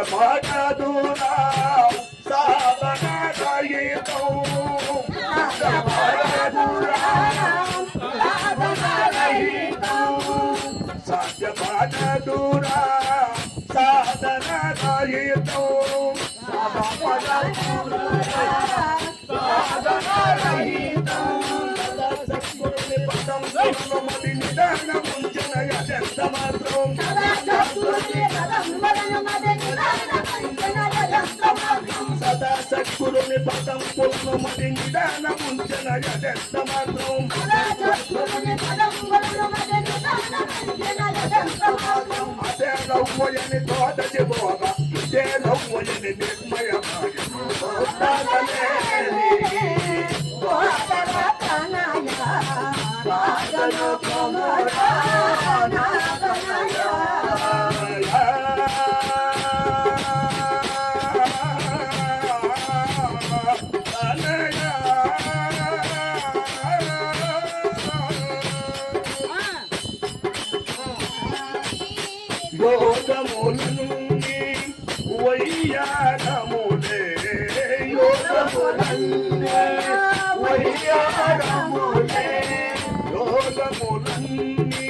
సాధ్యపడదురా సాధన రహితం సాధ్యపడదురా సాధ్యపడదురా సాధన రహితం సాధన రహితం పదం మది నిదాన ముంచనయ జంత మాత్రం సదా సద్గురుని పదం పూర్ణమది నిదాన ముంచనయ జంత మాత్రం అదే నవ్వయని తోట చెబోగా ఇదే నవ్వయని నిర్మయమాయ యోగములను వయ్యారములే యోగములన్నే వయ్యారములే యోగములన్నీ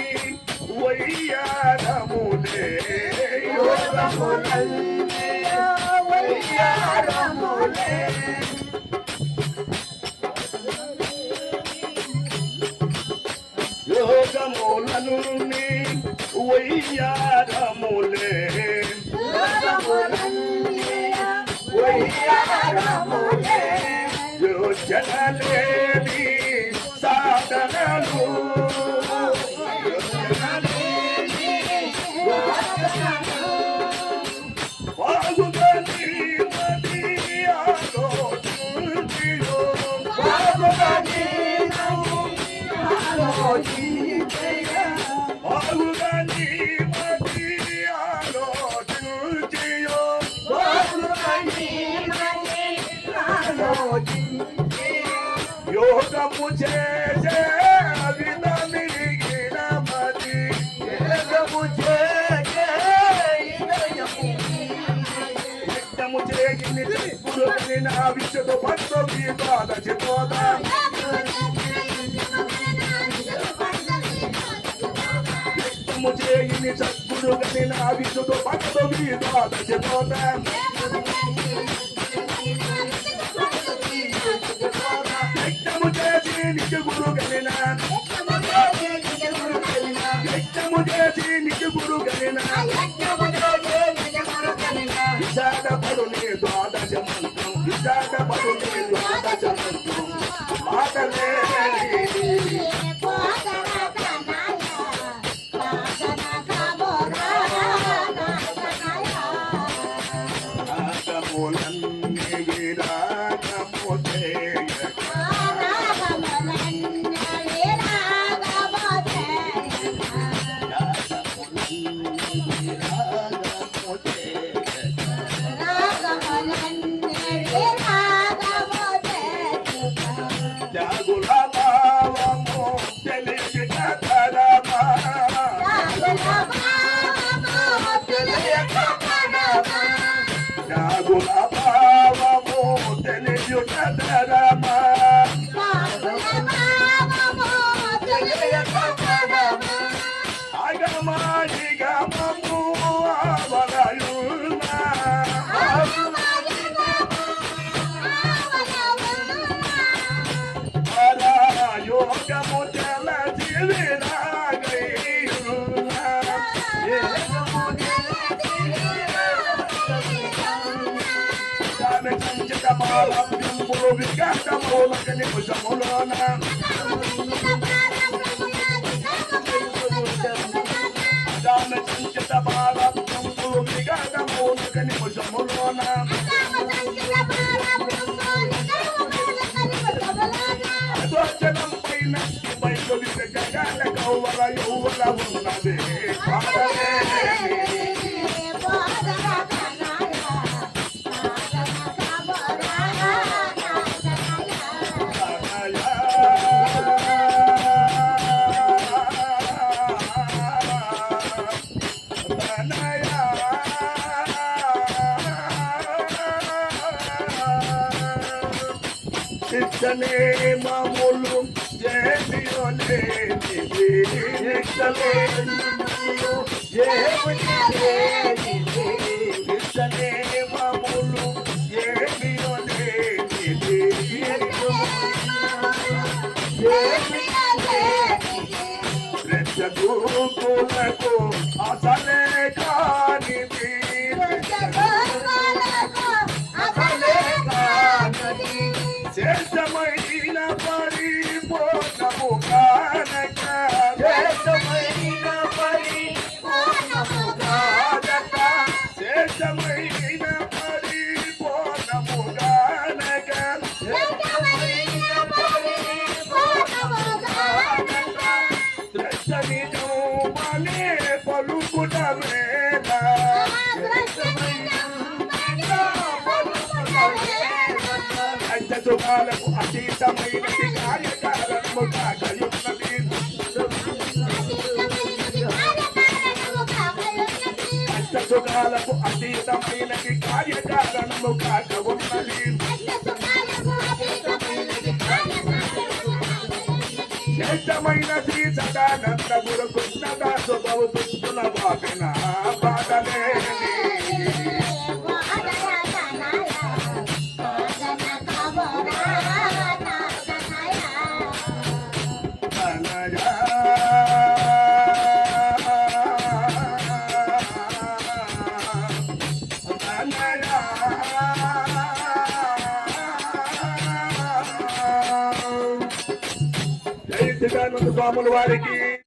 వయ్యారములే యోగములన్నీ వయ్యారములే యోగములను వయ్యారములే వయ్యారములే యోచనలేని సాధనలు బాగుగని మది ఆలోచించియో బాగుగని బాగుగని మది ఆలోచించియో యోగము చేసే వినమిగిన మది యోగము చేసే యజ్ఞము చేగిని గురుని నా విషతో భక్తో గీతాదశతోద యజ్ఞము చేగిని సద్గురుని నా విషతో భక్తో గీతాదశతోద నిజ గురు గణన యజ్ఞము చేసి నిజ గురు గణన విశాఖ పడునే ద్వాదశ మంత్రం విశాఖ పడునే ద్వాదశ మంత్రం మాటలే ప్రారంభములు విఘాతములక నిమిషములోన అదాన సంచిత ప్రారంభములు విఘాతములక నిమిషములోన అదోచనం పైన బయలు జగాల కౌవల యౌవల ఉన్నది ఇచ్చనే మామూలు జేబియోనే నిధి ఇచ్చనే మామూలు జేబియోనే నిధి ఇచ్చనే మామూలు జేబియోనే నిధి రెచ్చగూకులకు అసలే కానిది శేషమైన పరిపూర్ణము కానక శేషమైన పరిపూర్ణము కానక శేషమైన పరిపూర్ణము కానక ద్రష్టని మనే పలుకుట వేళ సుఖాలకు అతీతమైనది కార్యకారణము కాకయున్నది కష్ట సుఖాలకు అతీతమైనది కార్యకారణము కాక ఉన్నది శ్రేష్టమైన శ్రీ సదానంద గురు కృష్ణదాసు భవతున్న బాపిన బాధలేని జై సదానంద స్వాముల వారికి